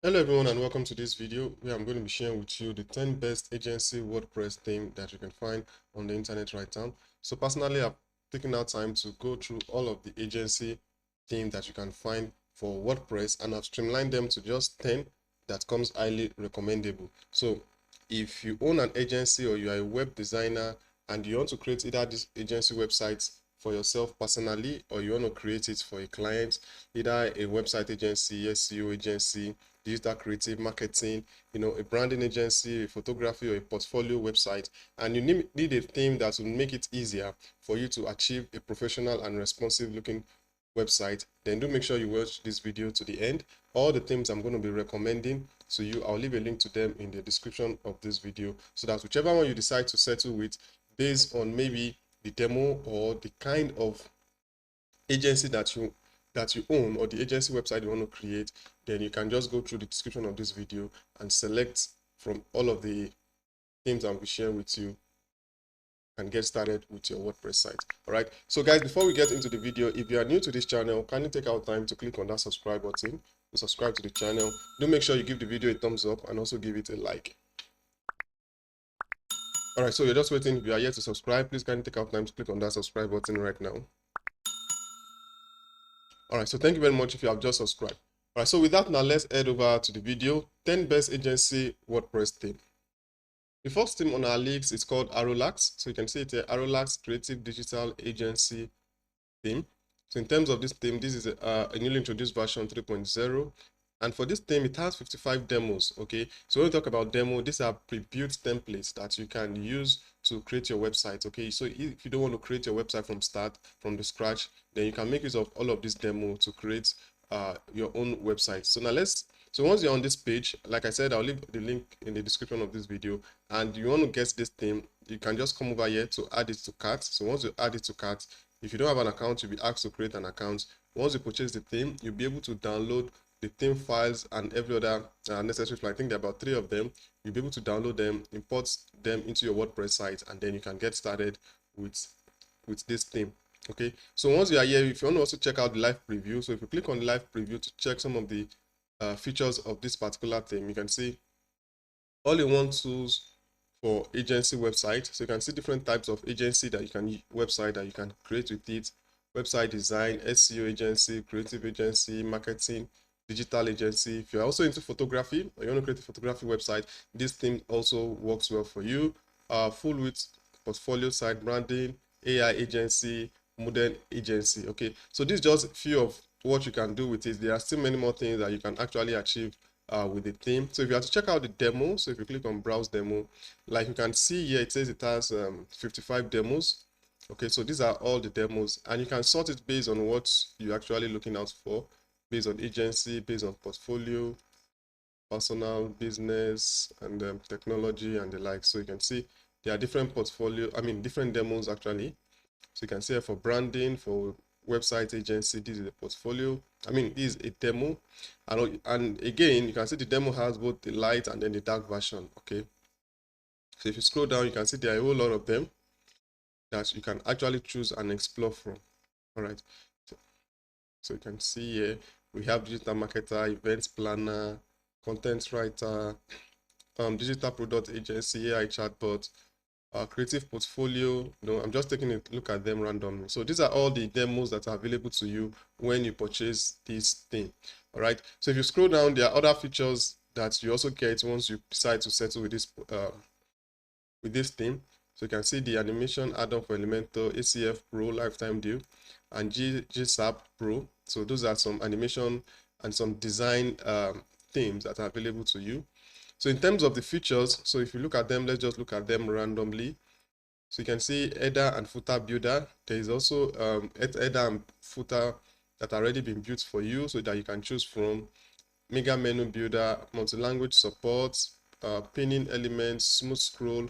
Hello everyone and welcome to this video where I'm going to be sharing with you the 10 best agency WordPress theme that you can find on the internet right now. So personally, I've taken out time to go through all of the agency theme that you can find for WordPress, and I've streamlined them to just 10 that comes highly recommendable. So if you own an agency or you are a web designer and you want to create either this agency website for yourself personally, or you want to create it for a client, either a website agency, SEO agency, digital creative marketing, a branding agency, a photography, or a portfolio website, and you need a theme that will make it easier for you to achieve a professional and responsive looking website, then do make sure you watch this video to the end. All the themes I'm going to be recommending to you, I'll leave a link to them in the description of this video, so that whichever one you decide to settle with based on maybe the demo or the kind of agency that you own, or the agency website you want to create, then you can just go through the description of this video and select from all of the themes I'll be sharing with you and get started with your WordPress site. All right, so guys, before we get into the video, if you are new to this channel, kindly take out time to click on that subscribe button to subscribe to the channel. Do make sure you give the video a thumbs up and also give it a like. All right, so you're just waiting. If you are yet to subscribe, please kindly take out time to click on that subscribe button right now. All right, so thank you very much if you have just subscribed. All right, so with that, now let's head over to the video. 10 best agency WordPress theme. The first theme on our list is called Arrowlax. So you can see it's a Arrowlax Creative Digital Agency theme. So in terms of this theme, this is a newly introduced version 3.0. And for this theme, it has 55 demos, okay? So when we talk about demo, these are pre-built templates that you can use to create your website, okay? So if you don't want to create your website from the scratch, then you can make use of all of this demo to create your own website. So once you're on this page, like I said, I'll leave the link in the description of this video, and you want to get this theme, you can just come over here to add it to cart. So once you add it to cart, if you don't have an account, you'll be asked to create an account. Once you purchase the theme, you'll be able to download the theme files and every other necessary file. I think there are about 3 of them. You'll be able to download them, import them into your WordPress site, and then you can get started with this theme. Okay, so once you are here, if you want to also check out the live preview, so if you click on the live preview to check some of the features of this particular theme, you can see all-in-one tools for agency website. So you can see different types of agency that you can website that you can create with it: website design, SEO agency, creative agency, marketing, digital agency. If you're also into photography or you want to create a photography website, this theme also works well for you. Full width portfolio site branding, AI agency, modern agency. Okay, so this is just a few of what you can do with it. There are still many more things that you can actually achieve with the theme. So if you have to check out the demo, so if you click on browse demo, like you can see here, it says it has 55 demos. Okay, so these are all the demos, and you can sort it based on what you're actually looking out for, based on agency, based on portfolio, personal, business, and technology and the like. So you can see there are different different demos actually. So you can see for branding, for website agency, this is a portfolio. This is a demo. And again, you can see the demo has both the light and then the dark version. Okay. So if you scroll down, you can see there are a whole lot of them that you can actually choose and explore from. All right. So you can see here, we have digital marketer, events planner, content writer, digital product agency, AI chatbot, creative portfolio. I'm just taking a look at them randomly. So these are all the demos that are available to you when you purchase this thing. All right, so if you scroll down, there are other features that you also get once you decide to settle with this theme. So you can see the animation add-on for Elementor, ACF Pro lifetime deal, and GSAP Pro. So those are some animation and some design themes that are available to you. So in terms of the features, so if you look at them, let's just look at them randomly. So you can see header and footer builder. There is also header and footer that are already been built for you, so that you can choose from. Mega menu builder, multi-language support, pinning elements, smooth scroll.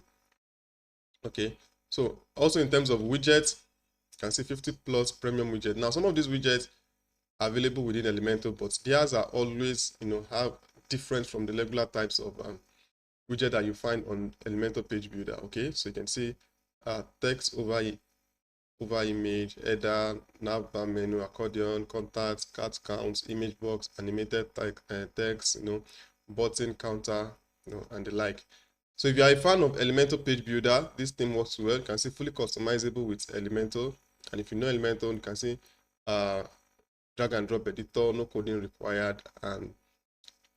Okay, so also in terms of widgets, you can see 50 plus premium widget. Now some of these widgets are available within Elementor, but theirs are always have different from the regular types of widget that you find on Elementor page builder. Okay, so you can see text over image, header, navbar menu, accordion, contacts, cat counts, image box, animated text, button counter, and the like. So if you are a fan of Elementor page builder, this theme works well. You can see fully customizable with Elementor, and if you know Elementor, you can see drag and drop editor, no coding required, and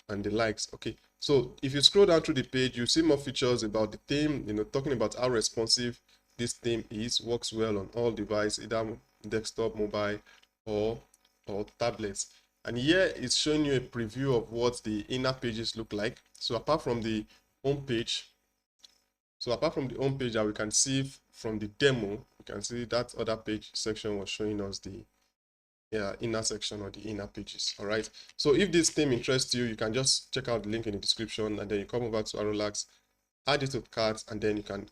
the likes. Okay, so if you scroll down through the page, you see more features about the theme, talking about how responsive this theme is, works well on all devices, either desktop, mobile, or tablets. And here it's showing you a preview of what the inner pages look like. So apart from the home page, that we can see from the demo, you can see that other page section was showing us the inner section or the inner pages. All right, so if this theme interests you, you can just check out the link in the description, and then you come over to Arolax, add it to cart, and then you can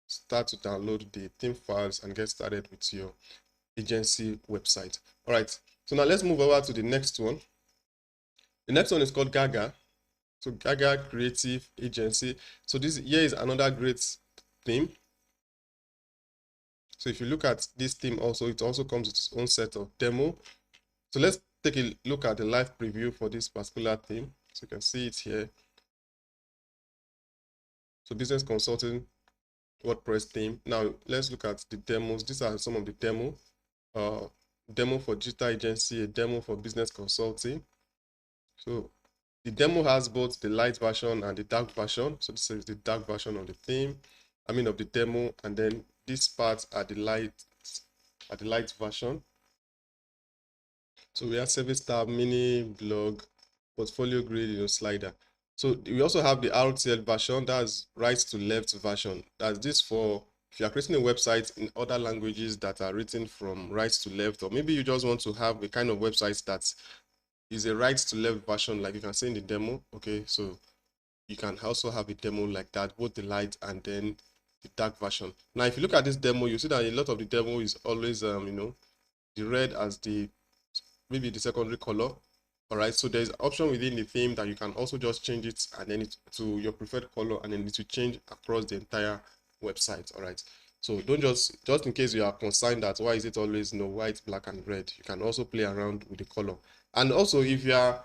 start to download the theme files and get started with your agency website. All right, so now let's move over to the next one. The next one is called Gaga. So Gaga Creative Agency. So this here is another great theme. So if you look at this theme also, it also comes with its own set of demo. So let's take a look at the live preview for this particular theme. So you can see it here. So business consulting WordPress theme. Now let's look at the demos. These are some of the demo. Demo for digital agency, a demo for business consulting. So the demo has both the light version and the dark version. So this is the dark version of the theme, of the demo, and then these parts are the light version. So we have service tab, mini blog, portfolio grid, slider. So we also have the RTL version, that's right to left version. That's this for if you are creating a website in other languages that are written from right to left, or maybe you just want to have a kind of website that is a right to left version, like you can see in the demo. Okay, so you can also have a demo like that, both the light and then the dark version. Now, if you look at this demo, you see that a lot of the demo is always, the red as maybe the secondary color. All right, so there's an option within the theme that you can also just change it and then to your preferred color, and then it will change across the entire website. All right, so don't just in case you are concerned that why is it always white, black, and red, you can also play around with the color. And also, if you are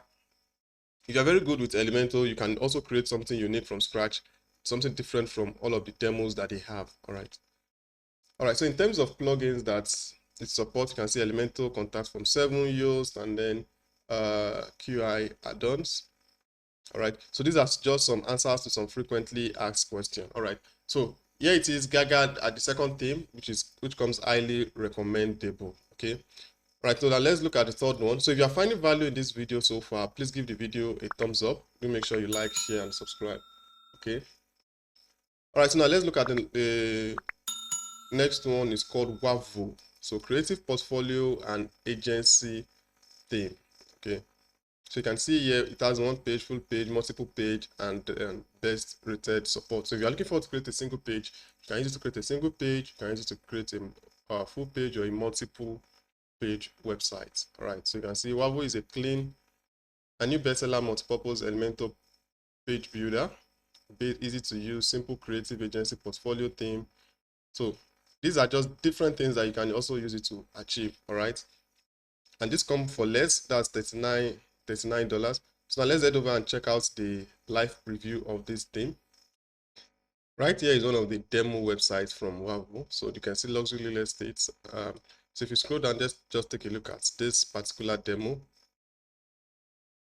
very good with Elementor, you can also create something unique from scratch, something different from all of the demos that they have. All right, so in terms of plugins that it supports, you can see Elementor contacts from 7 Yoast, and then QI add-ons. All right, so these are just some answers to some frequently asked questions. All right, so here it is, Gaga at the second theme, which comes highly recommendable. Okay, all right, so now let's look at the third one. So if you are finding value in this video so far, please give the video a thumbs up. Do make sure you like, share, and subscribe. Okay, all right, so now let's look at the next one. Is called Wavo. So creative portfolio and agency theme. Okay, so you can see here it has one page, full page, multiple page, and best rated support. So if you're looking for to create a single page, you can use it to create a single page, you can use it to create a full page or a multiple page website. All right, so you can see Wavo is a new bestseller multipurpose Elementor page builder, easy to use, simple creative agency portfolio theme. So these are just different things that you can also use it to achieve. All right, and this comes for less, that's $39. So now let's head over and check out the live preview of this theme. Right here is one of the demo websites from Wavo. So you can see luxury real estate. So if you scroll down, just take a look at this particular demo.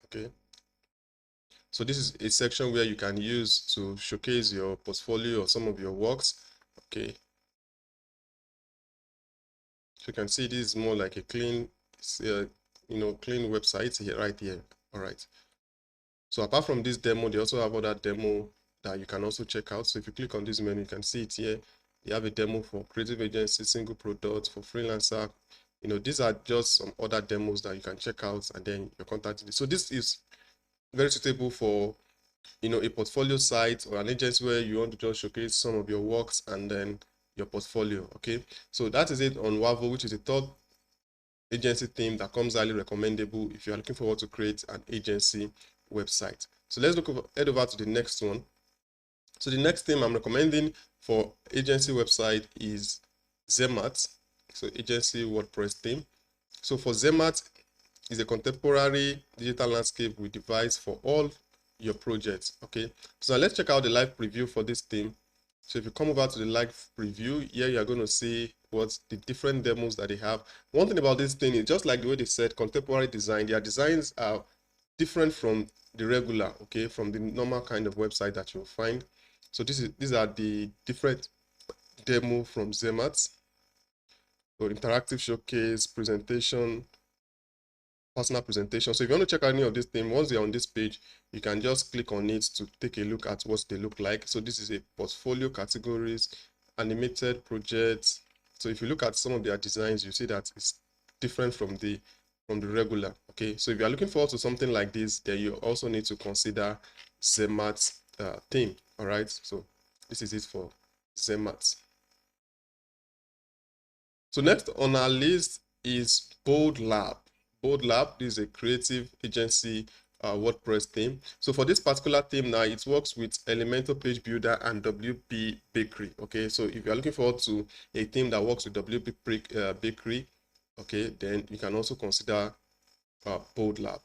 Okay, so this is a section where you can use to showcase your portfolio or some of your works. Okay, so you can see this is more like a clean clean website here, right here. All right, so apart from this demo, they also have other demo that you can also check out. So if you click on this menu, you can see it here. You have a demo for creative agency, single product, for freelancer. These are just some other demos that you can check out, and then your contact. So this is very suitable for a portfolio site or an agency where you want to just showcase some of your works and then your portfolio. Okay, so that is it on Wavo, which is a third agency theme that comes highly recommendable if you are looking forward to create an agency website. So let's head over to the next one. So the next theme I'm recommending for agency website is Zemat. So agency WordPress theme. So for Zemat, is a contemporary digital landscape we devise for all your projects. Okay, so now let's check out the live preview for this theme. So if you come over to the live preview, here you're going to see what's the different demos that they have. One thing about this thing is, just like the way they said contemporary design, their designs are different from the regular, okay, from the normal kind of website that you'll find. So these are the different demo from Zemat. So interactive showcase, presentation, personal presentation. So if you want to check out any of these things, once you're on this page, you can just click on it to take a look at what they look like. So this is a portfolio categories, animated projects. So if you look at some of their designs, you see that it's different from the regular. Okay, so if you are looking forward to something like this, then you also need to consider Zemat's theme. All right, so this is it for Zemat. So next on our list is Bold Lab. Bold Lab is a creative agency WordPress theme. So for this particular theme now, it works with Elementor Page Builder and WP Bakery. Okay, so if you're looking forward to a theme that works with WP Bakery, okay, then you can also consider Bold Lab.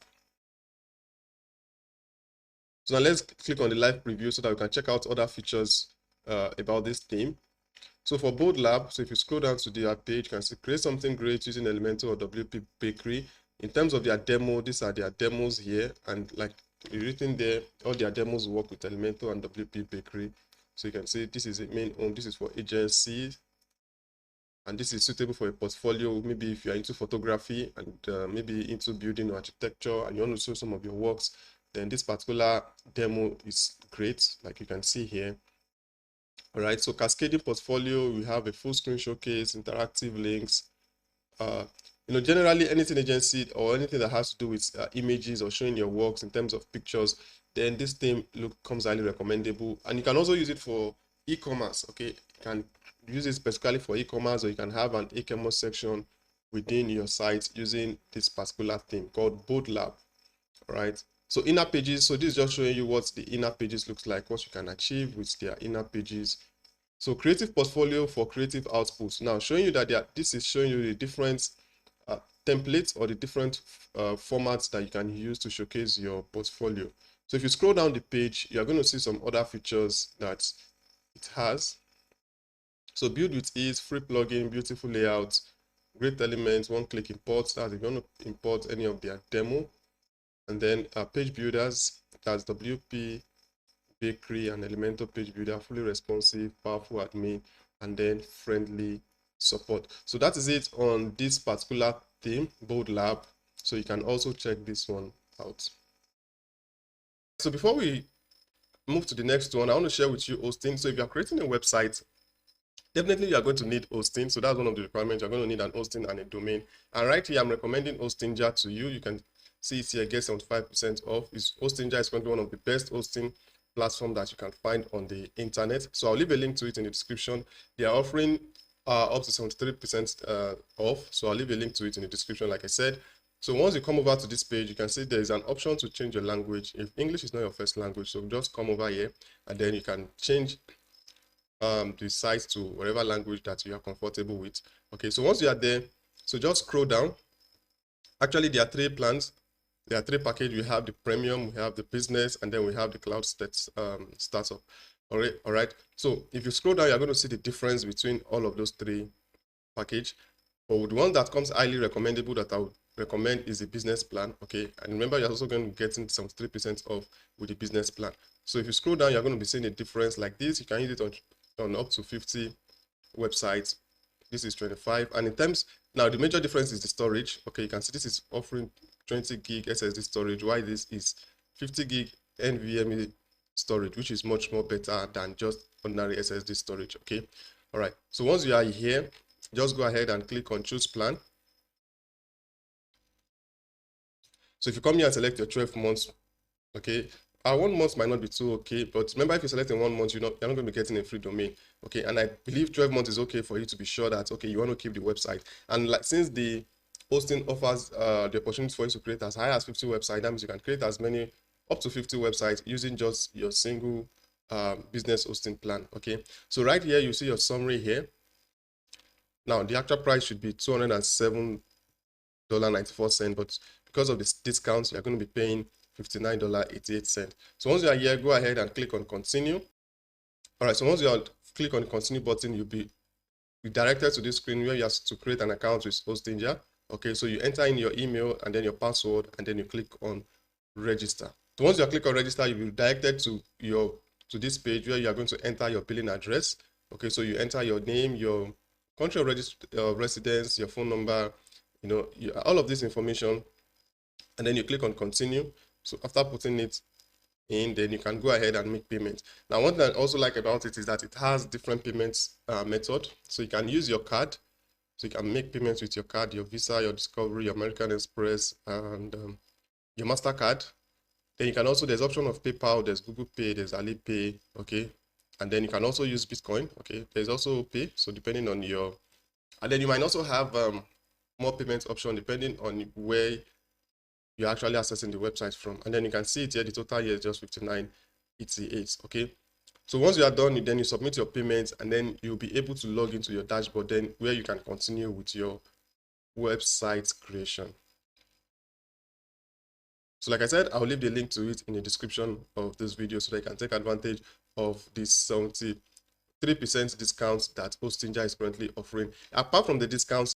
So now let's click on the live preview so that we can check out other features about this theme. So for Bold Lab, so if you scroll down to their page, you can see create something great using Elementor or WP Bakery. In terms of their demo, these are their demos here, and like written there, all their demos work with Elementor and WP Bakery. So you can see this is a main home, this is for agencies, and this is suitable for a portfolio. Maybe if you are into photography and maybe into building or architecture and you want to show some of your works, then this particular demo is great, like you can see here. All right, so cascading portfolio, we have a full screen showcase, interactive links. Generally anything agency or anything that has to do with images or showing your works in terms of pictures, then this theme comes highly recommendable. And you can also use it for e-commerce. Okay, you can use it specifically for e-commerce, or you can have an e-commerce section within your site using this particular theme called Bold Lab. All right. So inner pages, so this is just showing you what the inner pages looks like, what you can achieve with their inner pages. So creative portfolio for creative outputs. Now showing you that this is showing you the different templates or the different formats that you can use to showcase your portfolio. So if you scroll down the page, you're going to see some other features that it has. So build with ease, free plugin, beautiful layout, great elements, one-click import. That's if you want to import any of their demo. And then page builders, that's WP Bakery and Elementor Page Builder, fully responsive, powerful admin, and then friendly support. So that is it on this particular theme, Bold Lab. So you can also check this one out. So before we move to the next one, I want to share with you hosting. So if you're creating a website, definitely you are going to need hosting. So that's one of the requirements. You're going to need an hosting and a domain. And right here, I'm recommending Hostinja to you. You can see it here, get 75% off. Hostinja is currently one of the best hosting platform that you can find on the internet. So I'll leave a link to it in the description. They are offering up to 73% off. So I'll leave a link to it in the description, like I said. So once you come over to this page, you can see there is an option to change your language. If English is not your first language, so just come over here and then you can change the site to whatever language that you are comfortable with. Okay, so once you are there, so just scroll down. Actually, there are three plans. There are three packages. We have the premium, we have the business, and then we have the cloud startup. All right. So if you scroll down, you're going to see the difference between all of those three packages. But the one that comes highly recommendable that I would recommend is the business plan. Okay, and remember, you're also going to get some 3% off with the business plan. So if you scroll down, you're going to be seeing a difference like this. You can use it on up to 50 websites. This is 25, and in terms now the major difference is the storage. Okay, you can see this is offering 20 gig SSD storage, while this is 50 gig NVMe storage, which is much more better than just ordinary SSD storage. Okay, all right, so once you are here, just go ahead and click on choose plan. So if you come here and select your 12 months, okay, 1 month might not be too okay, but remember, if you select in 1 month, you're not going to be getting a free domain. Okay, and I believe 12 months is okay for you to be sure that, okay, you want to keep the website. And like, since the hosting offers the opportunity for you to create as high as 50 websites, that means you can create as many, up to 50 websites using just your single business hosting plan. Okay, so right here, you see your summary here. Now the actual price should be $207.94, but because of this discounts, you're going to be paying $59.88. So once you are here, go ahead and click on continue. All right, so once you click on the continue button, you'll be redirected to this screen where you have to create an account with Hostinja. Okay, so you enter in your email and then your password, and then you click on register. So once you click on register, you'll be directed to this page where you are going to enter your billing address. Okay, so you enter your name, your country of residence, your phone number, all of this information, and then you click on continue. So after putting it in, then you can go ahead and make payments. Now, one thing I also like about it is that it has different payments method. So you can use your card. So you can make payments with your card, your Visa, your Discovery, your American Express, and your MasterCard. Then you can also, there's option of PayPal, there's Google Pay, there's Alipay, okay? And then you can also use Bitcoin, okay? There's also Pay, so depending on your, and then you might also have more payments option depending on where you're actually accessing the website from. And then you can see it here, the total here is just 59.88, okay? So once you are done, then you submit your payments, and then you'll be able to log into your dashboard then where you can continue with your website creation. So like I said, I'll leave the link to it in the description of this video so that you can take advantage of this 73% discount that Hostinja is currently offering. Apart from the discounts,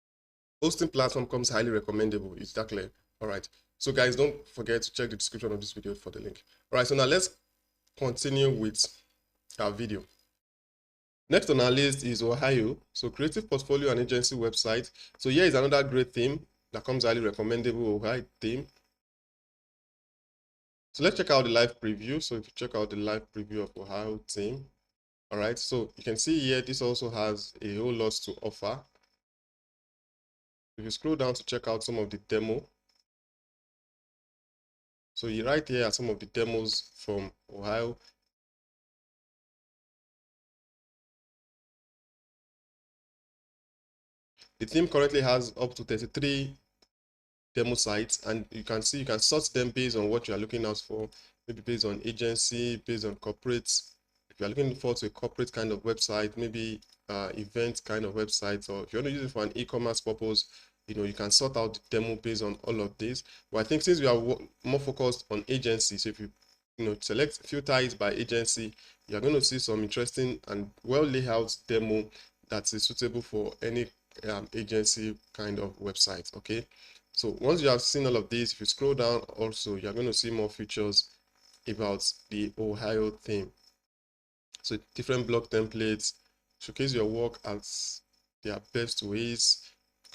hosting platform comes highly recommendable. Is that clear? All right. So guys, don't forget to check the description of this video for the link. All right, so now let's continue with our video. Next on our list is Ohio. So creative portfolio and agency website. So here is another great theme that comes highly recommendable, Ohio theme. So let's check out the live preview. So if you check out the live preview of Ohio theme, all right, so you can see here, this also has a whole lot to offer. If you scroll down to check out some of the demo, so you right here are some of the demos from Ohio. The theme currently has up to 33 demo sites, and you can see you can sort them based on what you are looking out for, maybe based on agency, based on corporates. If you are looking for a corporate kind of website, maybe event kind of website, or if you want to use it for an e-commerce purpose, you can sort out the demo based on all of this. But I think since we are more focused on agency, so if you select filter it by agency, you're going to see some interesting and well laid out demo that is suitable for any agency kind of website. Okay, so once you have seen all of this, if you scroll down also, you're going to see more features about the Ohio theme. So different blog templates, showcase your work as their best ways.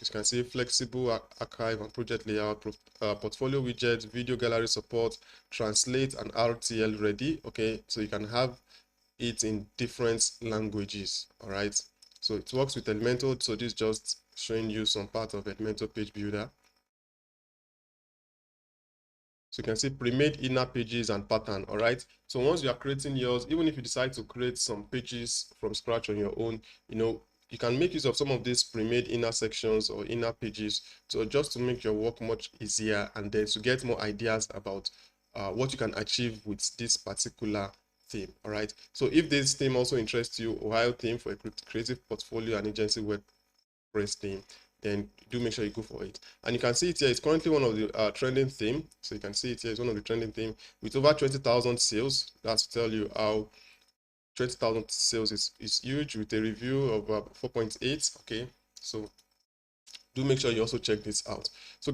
You can see flexible archive and project layout, portfolio widgets, video gallery support, translate and RTL ready. Okay, so you can have it in different languages. All right, so it works with Elementor. So this is just showing you some part of Elementor page builder. So you can see pre-made inner pages and pattern. All right, so once you are creating yours, even if you decide to create some pages from scratch on your own, you can make use of some of these pre-made inner sections or inner pages, so just to make your work much easier, and then to get more ideas about what you can achieve with this particular theme. All right, so if this theme also interests you, Ohio theme for a creative portfolio and agency WordPress theme, then do make sure you go for it. And you can see it here, it's currently one of the trending theme. So you can see it here, it's one of the trending theme with over 20,000 sales. That's to tell you how 20,000 sales is huge, with a review of 4.8. Okay, so do make sure you also check this out. So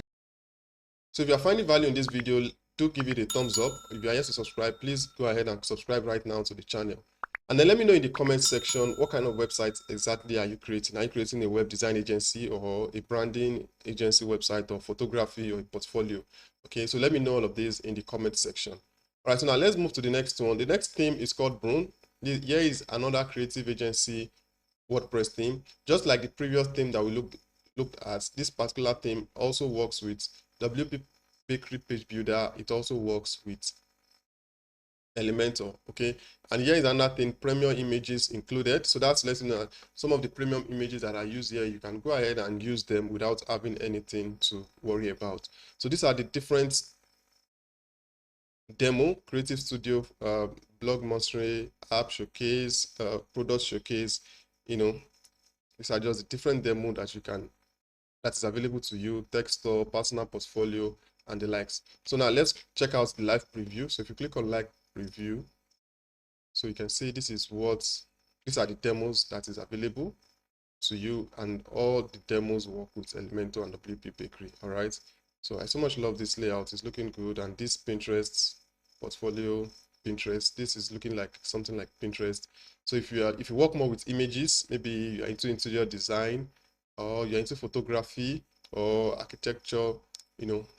if you are finding value in this video, do give it a thumbs up. If you are yet to subscribe, please go ahead and subscribe right now to the channel. And then let me know in the comment section, what kind of website exactly are you creating? Are you creating a web design agency, or a branding agency website, or photography, or a portfolio? Okay, so let me know all of this in the comment section. All right, so now let's move to the next one. The next theme is called Brune. Here is another creative agency WordPress theme. Just like the previous theme that we looked at, this particular theme also works with WP Bakery Page Builder. It also works with Elementor. Okay, and here is another thing, premium images included. So that's letting you know some of the premium images that are used here, you can go ahead and use them without having anything to worry about. So these are the different demo: Creative Studio, Blog Mastery, App Showcase, Product Showcase, These are just the different demo that is available to you, text store, personal portfolio, and the likes. So now let's check out the live preview. So if you click on live preview, so you can see these are the demos that is available to you, and all the demos work with Elementor and WP Bakery. All right. So I so much love this layout. It's looking good, and this Pinterest portfolio, Pinterest, this is looking like something like Pinterest. So if you work more with images, maybe you're into interior design, or you're into photography or architecture,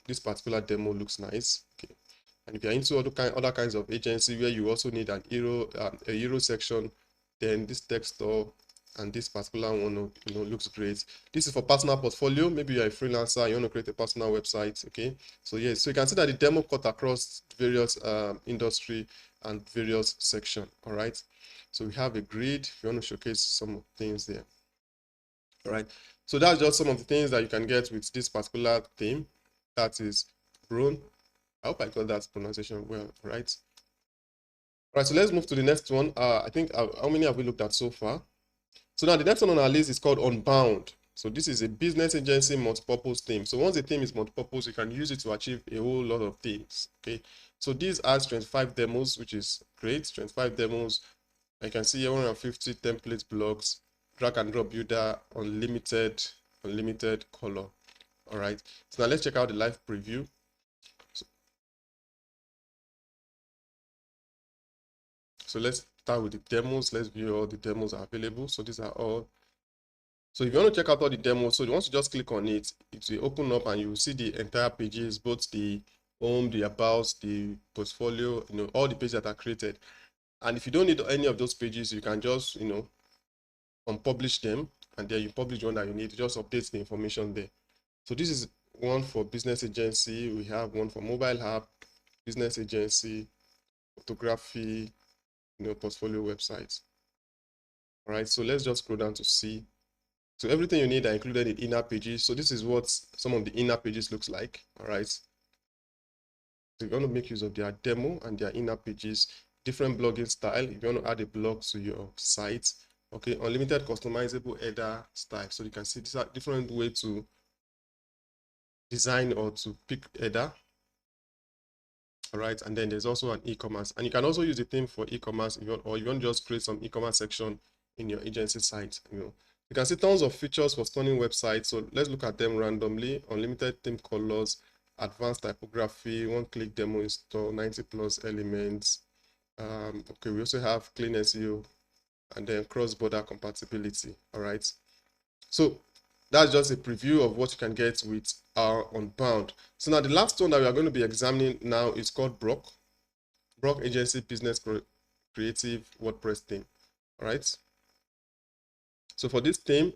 this particular demo looks nice. Okay. And if you're into other kinds of agency where you also need a hero section, then this text store and this particular one, looks great. This is for personal portfolio. Maybe you're a freelancer, you want to create a personal website. Okay. So yes, so you can see that the demo cut across various industry and various section. All right. So we have a grid. If you want to showcase some things there. All right. So that's just some of the things that you can get with this particular theme. That is Brone. I hope I got that pronunciation well, right? All right, so let's move to the next one. I think, how many have we looked at so far? So now the next one on our list is called Unbound. So this is a business agency multipurpose theme. So once the theme is multipurpose, you can use it to achieve a whole lot of things, okay? So this has 25 demos, which is great, 25 demos. I can see 150 template blocks, drag and drop builder, unlimited color. All right, so now let's check out the live preview. So let's start with the demos. Let's view all the demos are available. So these are all. So if you want to check out all the demos, so once you just click on it, it will open up and you will see the entire pages, both the home, the about, the portfolio, all the pages that are created. And if you don't need any of those pages, you can just, unpublish them, and then you publish one that you need. Just update the information there. So this is one for business agency. We have one for mobile app, business agency, photography, portfolio websites. All right, so let's just scroll down to see. So everything you need are included in inner pages. So this is what some of the inner pages looks like. All right. So you're going to make use of their demo and their inner pages, different blogging style. If you want to add a blog to your site, okay, unlimited customizable header style. So you can see these are different way to design or to pick header. All right, and then there's also an e-commerce, and you can also use the theme for e-commerce or you want to just create some e-commerce section in your agency site. You can see tons of features for stunning websites. So let's look at them randomly. Unlimited theme colors, advanced typography, one-click demo install, 90 plus elements. Okay, we also have clean SEO and then cross-border compatibility. All right, so that's just a preview of what you can get with our Unbound. So now the last one that we are going to be examining now is called Brock Agency Business Creative WordPress theme. All right. So for this theme, you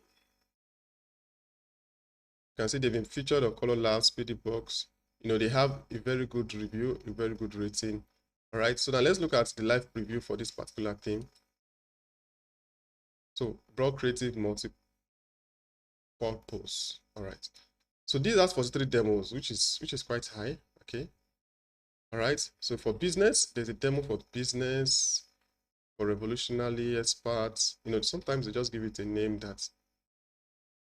can see they've been featured on Color Lab, Speedy Box. They have a very good review, a very good rating. All right. So now let's look at the live preview for this particular theme. So Brock Creative Multi-Purpose. All right. So these are for 3 demos, which is quite high. Okay. All right. So for business, there's a demo for business, for revolutionary experts. Sometimes they just give it a name that.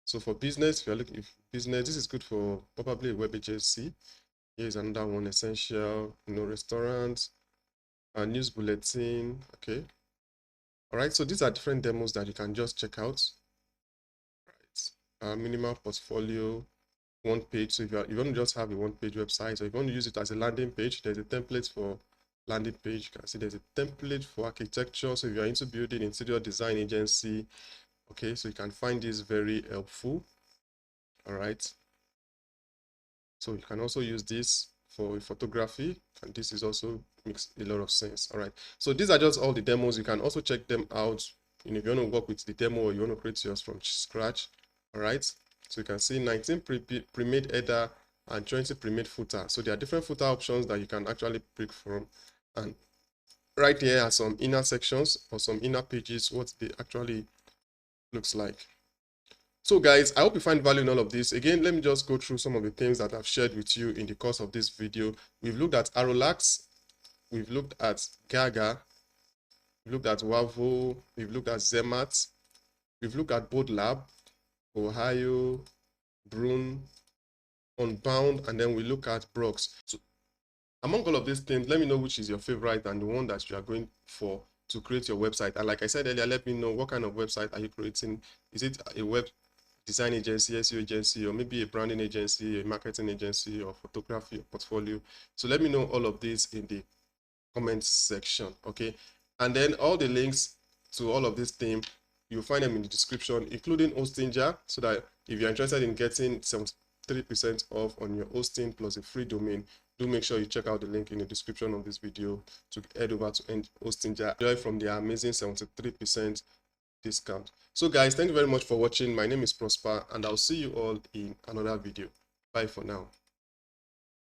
So for business, if you're looking if business, this is good for probably a web agency. Here's another one, essential, restaurants, news bulletin. Okay. All right. So these are different demos that you can just check out. Right. Minimal portfolio. One page. So if you want to just have a one-page website, or if you want to use it as a landing page, there's a template for landing page. You can see there's a template for architecture. So if you're into building interior design agency, okay, so you can find this very helpful. All right. So you can also use this for photography, and this is also makes a lot of sense. All right. So these are just all the demos. You can also check them out. If you want to work with the demo or you want to create yours from scratch. All right. So you can see 19 pre-made header and 20 pre-made footer. So there are different footer options that you can actually pick from. And right here are some inner sections or some inner pages, what they actually looks like. So guys, I hope you find value in all of this. Again, let me just go through some of the things that I've shared with you in the course of this video. We've looked at Arolax, we've looked at Gaga, we've looked at Wavo, we've looked at Zemat, We've looked at Bold Lab, Ohio, Brune, Unbound, and then we look at Brooks. So among all of these things, let me know which is your favorite and the one that you are going for to create your website. And like I said earlier, let me know what kind of website are you creating. Is it a web design agency, SEO agency, or maybe a branding agency, a marketing agency, or photography or portfolio? So let me know all of these in the comment section, okay? And then all the links to all of this theme, you'll find them in the description, including Hostinger, so that if you're interested in getting 73% off on your hosting plus a free domain, do make sure you check out the link in the description of this video to head over to Hostinger, enjoy from the amazing 73% discount. So guys, thank you very much for watching. My name is Prosper, and I'll see you all in another video. Bye for now.